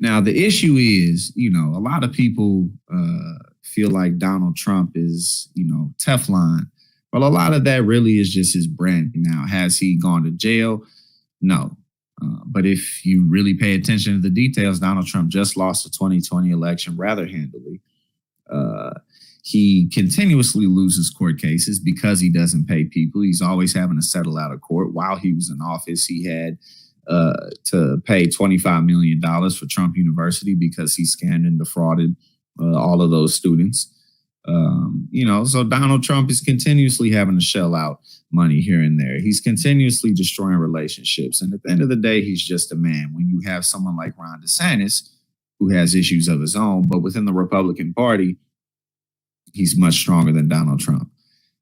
Now, the issue is, a lot of people feel like Donald Trump is, Teflon. Well, a lot of that really is just his branding. Now, has he gone to jail? No. But if you really pay attention to the details, Donald Trump just lost the 2020 election rather handily. He continuously loses court cases because he doesn't pay people. He's always having to settle out of court. While he was in office, he had to pay $25 million for Trump University because he scammed and defrauded all of those students. So Donald Trump is continuously having to shell out money here and there. He's continuously destroying relationships. And at the end of the day, he's just a man. When you have someone like Ron DeSantis, who has issues of his own, but within the Republican Party, he's much stronger than Donald Trump.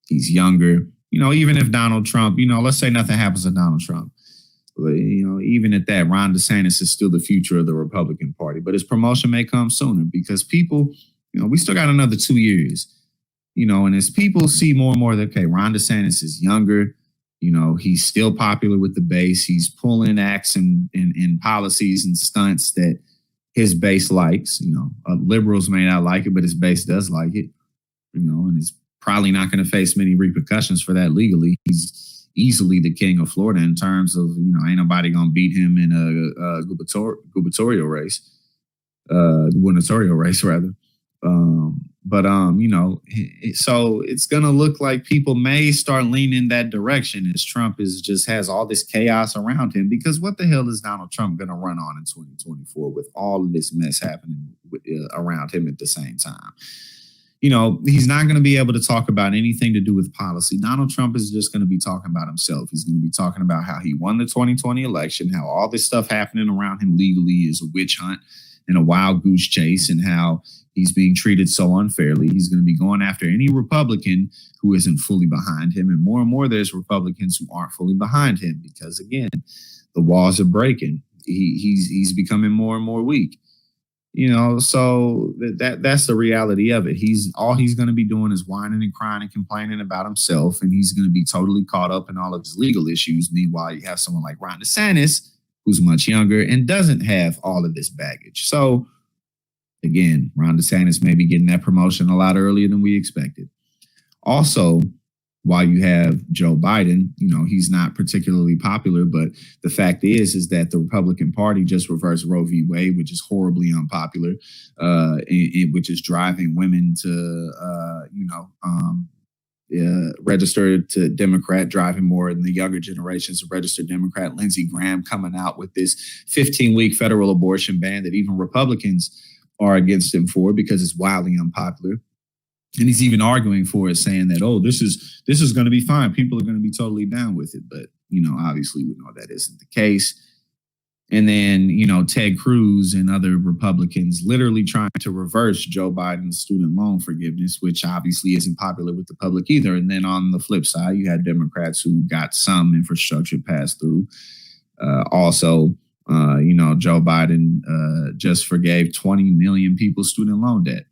He's younger. Even if Donald Trump, let's say nothing happens to Donald Trump. Even at that, Ron DeSantis is still the future of the Republican Party. But his promotion may come sooner because people, we still got another 2 years. And as people see more and more that, okay, Ron DeSantis is younger, he's still popular with the base. He's pulling acts and policies and stunts that his base likes. Liberals may not like it, but his base does like it. And is probably not going to face many repercussions for that legally. He's easily the king of Florida in terms of, ain't nobody going to beat him in a gubernatorial race. So it's going to look like people may start leaning that direction as Trump has all this chaos around him, because what the hell is Donald Trump going to run on in 2024 with all of this mess happening around him at the same time? He's not going to be able to talk about anything to do with policy. Donald Trump is just going to be talking about himself. He's going to be talking about how he won the 2020 election, how all this stuff happening around him legally is a witch hunt and a wild goose chase, and how he's being treated so unfairly. He's going to be going after any Republican who isn't fully behind him. And more there's Republicans who aren't fully behind him because, again, the walls are breaking. He's becoming more and more weak. So that's the reality of it. He's going to be doing is whining and crying and complaining about himself, and he's going to be totally caught up in all of his legal issues. Meanwhile, you have someone like Ron DeSantis, who's much younger and doesn't have all of this baggage. So, again, Ron DeSantis may be getting that promotion a lot earlier than we expected. Also, while you have Joe Biden, he's not particularly popular, but the fact is that the Republican Party just reversed Roe v. Wade, which is horribly unpopular, which is driving women to, register to Democrat, driving more than the younger generations to register Democrat. Lindsey Graham coming out with this 15-week federal abortion ban that even Republicans are against him for because it's wildly unpopular. And he's even arguing for it, saying that, this is going to be fine. People are going to be totally down with it. But, obviously we know that isn't the case. And then, Ted Cruz and other Republicans literally trying to reverse Joe Biden's student loan forgiveness, which obviously isn't popular with the public either. And then on the flip side, you had Democrats who got some infrastructure passed through. Joe Biden just forgave 20 million people student loan debt.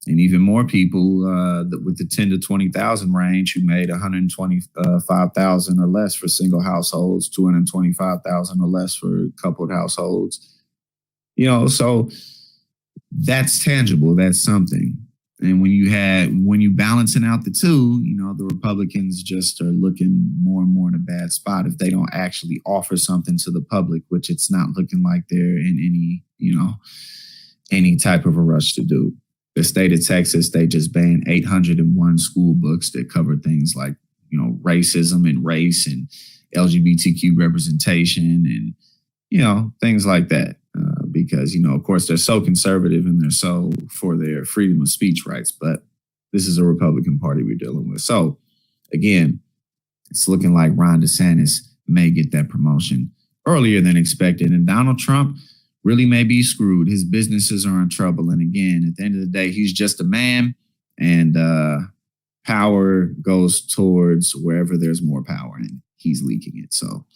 And even more people with the 10 to 20,000 range who made 125,000 or less for single households, 225,000 or less for coupled households. So that's tangible. That's something. And when you balancing out the two, the Republicans just are looking more and more in a bad spot if they don't actually offer something to the public, which it's not looking like they're in any type of a rush to do. The state of Texas, they just banned 801 school books that cover things like, racism and race and LGBTQ representation and, things like that. Because, of course, they're so conservative and they're so for their freedom of speech rights. But this is a Republican Party we're dealing with. So, again, it's looking like Ron DeSantis may get that promotion earlier than expected. And Donald Trump really may be screwed. His businesses are in trouble. And again, at the end of the day, he's just a man, and power goes towards wherever there's more power, and he's leaking it. So